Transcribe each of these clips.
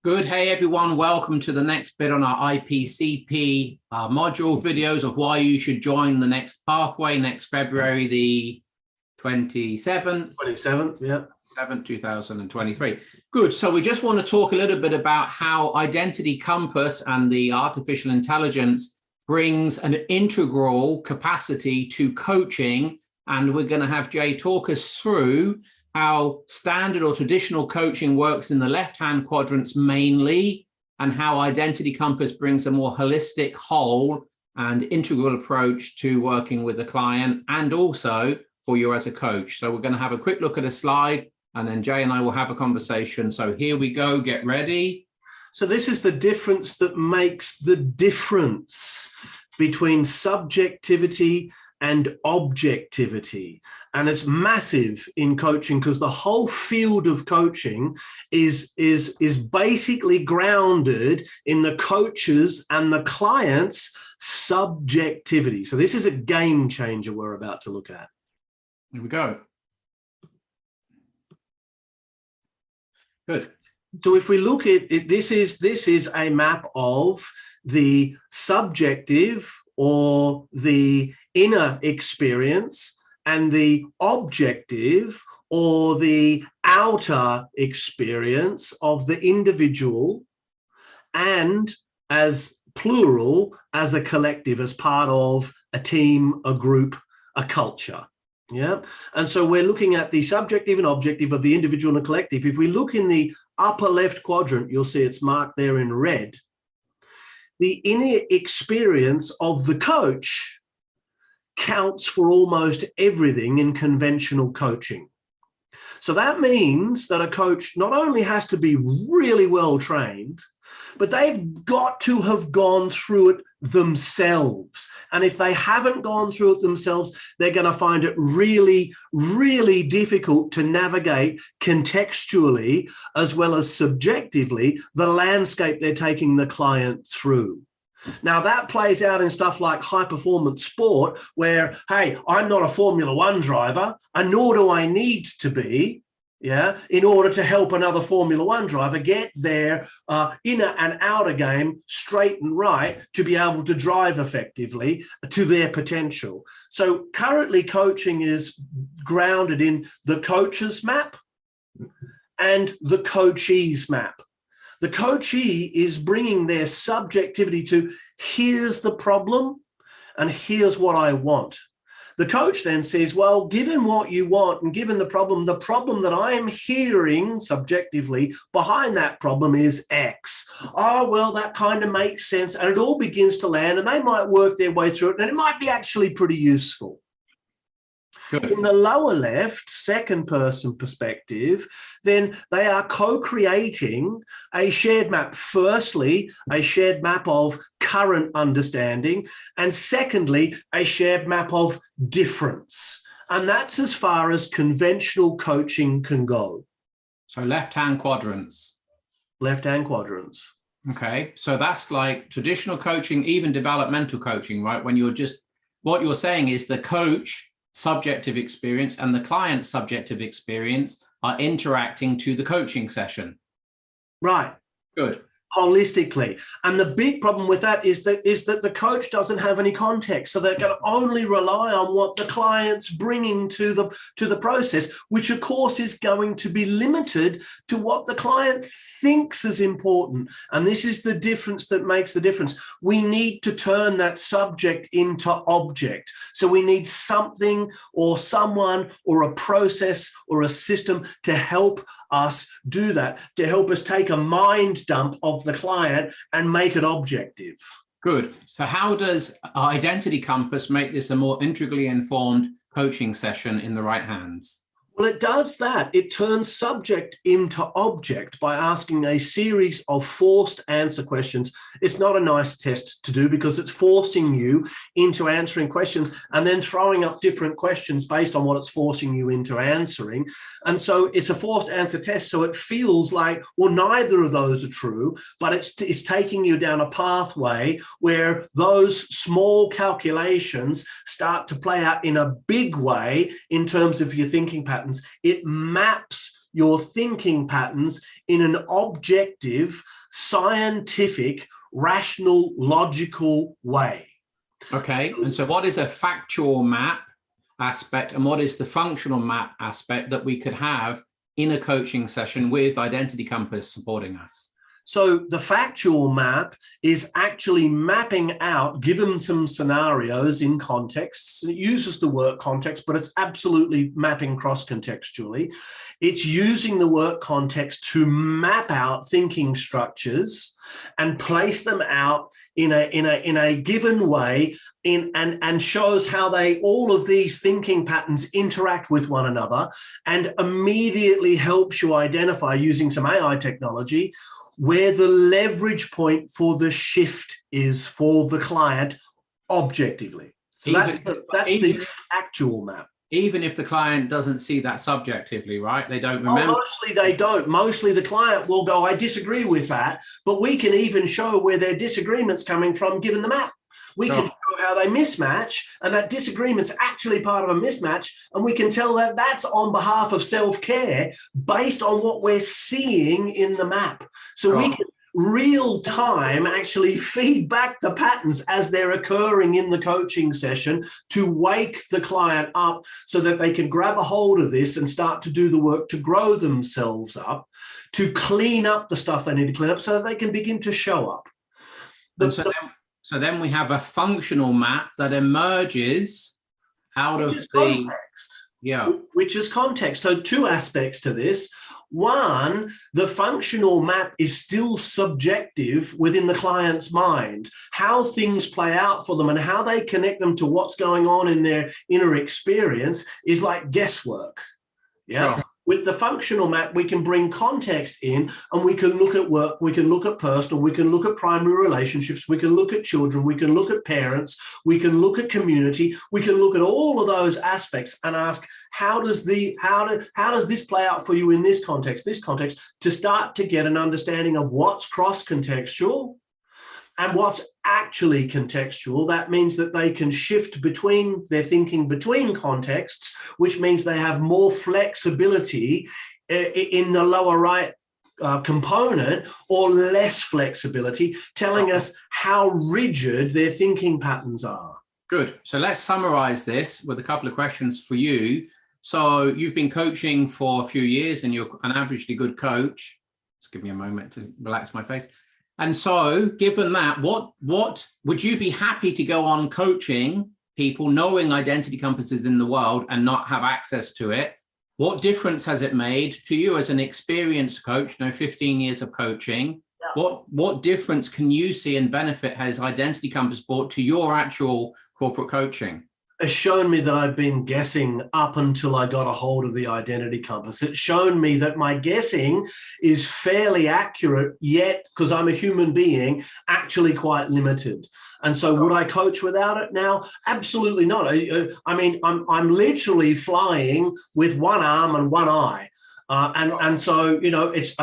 Good. Hey, everyone. Welcome to the next bit on our IPCP module videos of why you should join the next pathway next February, the 27th. 27th, yeah. 7th, 2023. Good. So we just want to talk a little bit about how Identity Compass and the artificial intelligence brings an integral capacity to coaching. And we're going to have Jay talk us through how standard or traditional coaching works in the left-hand quadrants mainly, and how Identity Compass brings a more holistic, whole and integral approach to working with the client and also for you as a coach. So we're going to have a quick look at a slide and then Jay and I will have a conversation. So here we go, get ready. So this is the difference that makes the difference between subjectivity and objectivity. And it's massive in coaching because the whole field of coaching is basically grounded in the coach's and the client's subjectivity. So this is a game changer we're about to look at. Here we go. Good. So if we look at it, this is a map of the subjective or the inner experience and the objective or the outer experience of the individual, and as plural, as a collective, as part of a team, a group, a culture. Yeah. And so we're looking at the subjective and objective of the individual and the collective. If we look in the upper left quadrant, you'll see it's marked there in red. The inner experience of the coach counts for almost everything in conventional coaching. So that means that a coach not only has to be really well trained, but they've got to have gone through it themselves. And if they haven't gone through it themselves, they're going to find it really, really difficult to navigate contextually as well as subjectively the landscape they're taking the client through. Now, that plays out in stuff like high-performance sport where, hey, I'm not a Formula One driver, and nor do I need to be, in order to help another Formula One driver get their inner and outer game straight and right to be able to drive effectively to their potential. So currently coaching is grounded in the coach's map and the coachee's map. The coachee is bringing their subjectivity to here's the problem and here's what I want. The coach then says, well, given what you want and given the problem that I'm hearing subjectively behind that problem is X. Oh, well, that kind of makes sense. And it all begins to land and they might work their way through it and it might be actually pretty useful. Good. In the lower left, second person perspective, then they are co-creating a shared map. Firstly, a shared map of current understanding, and secondly, a shared map of difference. And that's as far as conventional coaching can go. So left-hand quadrants. Left-hand quadrants. Okay, so that's like traditional coaching, even developmental coaching, right? When you're just, what you're saying is the coach subjective experience and the client's subjective experience are interacting to the coaching session. Right. Good. Holistically. And the big problem with that is that the coach doesn't have any context. So they're going to only rely on what the client's bringing to the process, which of course is going to be limited to what the client thinks is important. And this is the difference that makes the difference. We need to turn that subject into object. So we need something or someone or a process or a system to help us do that, to help us take a mind dump of the client and make it objective. Good. So how does Identity Compass make this a more integrally informed coaching session in the right hands? Well, it does that. It turns subject into object by asking a series of forced answer questions. It's not a nice test to do because it's forcing you into answering questions and then throwing up different questions based on what it's forcing you into answering. And so it's a forced answer test. So it feels like, well, neither of those are true, but it's taking you down a pathway where those small calculations start to play out in a big way in terms of your thinking patterns. It maps your thinking patterns in an objective, scientific, rational, logical way. Okay, and so what is a factual map aspect and what is the functional map aspect that we could have in a coaching session with Identity Compass supporting us? So the factual map is actually mapping out, given some scenarios in contexts. It uses the work context, but it's absolutely mapping cross-contextually. It's using the work context to map out thinking structures and place them out in a given way and shows how all of these thinking patterns interact with one another, and immediately helps you identify, using some AI technology, where the leverage point for the shift is for the client objectively. So that's the actual map. Even if the client doesn't see that subjectively, right? They don't remember. Oh, mostly they don't. Mostly the client will go, I disagree with that, but we can even show where their disagreement's coming from given the map. We can show how they mismatch, and that disagreement's actually part of a mismatch, and we can tell that that's on behalf of self-care based on what we're seeing in the map. So we can real time actually feed back the patterns as they're occurring in the coaching session to wake the client up so that they can grab a hold of this and start to do the work to grow themselves up, to clean up the stuff they need to clean up so that they can begin to show up. So then we have a functional map that emerges out of the context. Yeah. Which is context. So two aspects to this. One, the functional map is still subjective within the client's mind. How things play out for them and how they connect them to what's going on in their inner experience is like guesswork. Yeah. Sure. With the functional map, we can bring context in and we can look at work, we can look at personal, we can look at primary relationships, we can look at children, we can look at parents, we can look at community, we can look at all of those aspects and ask, how does this play out for you in this context, to start to get an understanding of what's cross-contextual and what's actually contextual. That means that they can shift between their thinking between contexts, which means they have more flexibility in the lower right component, or less flexibility, telling us how rigid their thinking patterns are. Good. So let's summarize this with a couple of questions for you. So you've been coaching for a few years and you're an averagely good coach. Just give me a moment to relax my face. And so given that, what would you be happy to go on coaching people knowing Identity Compass is in the world and not have access to it? What difference has it made to you as an experienced coach, 15 years of coaching? Yeah. What difference can you see and benefit has Identity Compass brought to your actual corporate coaching? Has shown me that I've been guessing up until I got a hold of the Identity Compass. It's shown me that my guessing is fairly accurate, yet, because I'm a human being, actually quite limited. And so would I coach without it now? Absolutely not. I mean, I'm literally flying with one arm and one eye. And so, it's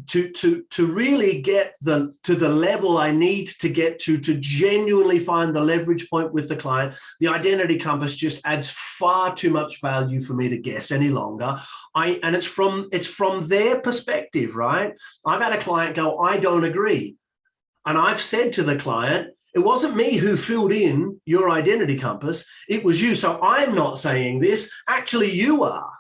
to really get to the level I need to get to genuinely find the leverage point with the client, the Identity Compass just adds far too much value for me to guess any longer. And it's from their perspective, right? I've had a client go, I don't agree. And I've said to the client, it wasn't me who filled in your Identity Compass, it was you. So I'm not saying this, actually you are.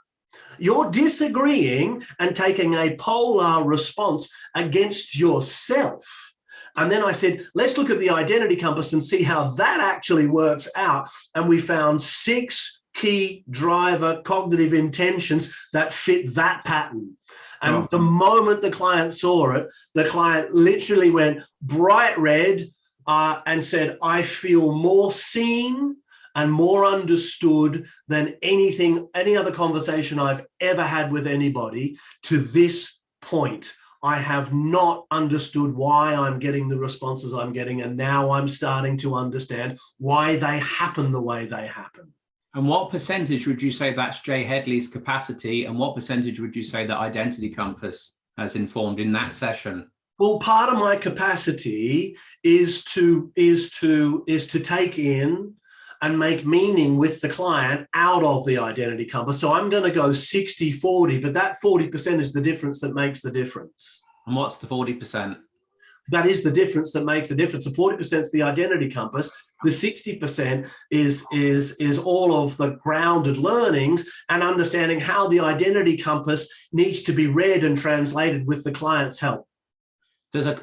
You're disagreeing and taking a polar response against yourself. And then I said, let's look at the Identity Compass and see how that actually works out. And we found 6 key driver cognitive intentions that fit that pattern. And the moment the client saw it, the client literally went bright red and said, I feel more seen and more understood than any other conversation I've ever had with anybody to this point. I have not understood why I'm getting the responses I'm getting, and now I'm starting to understand why they happen the way they happen. And what percentage would you say that's Jay Headley's capacity, and what percentage would you say that Identity Compass has informed in that session? Well, part of my capacity is to take in and make meaning with the client out of the identity compass. So I'm going to go 60-40, but that 40% is the difference that makes the difference. And what's the 40%? That is the difference that makes the difference. The 40% is the identity compass. The 60% is all of the grounded learnings and understanding how the identity compass needs to be read and translated with the client's help. Does a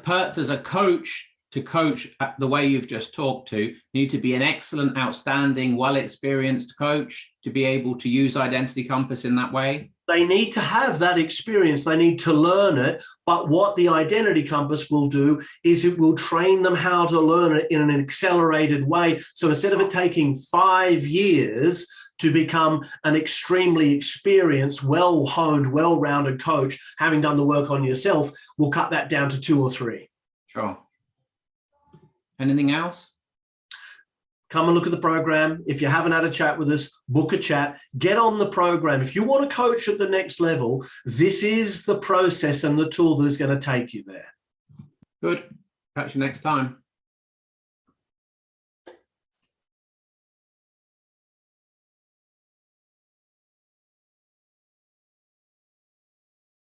coach to coach the way you've just talked to need to be an excellent, outstanding, well-experienced coach to be able to use identity compass in that way? They need to have that experience. They need to learn it. But what the identity compass will do is it will train them how to learn it in an accelerated way. So instead of it taking 5 years to become an extremely experienced, well-honed, well-rounded coach, having done the work on yourself, we'll cut that down to 2 or 3. Sure. Anything else? Come and look at the program. If you haven't had a chat with us, book a chat, get on the program. If you want to coach at the next level, this is the process and the tool that is going to take you there. Good. Catch you next time.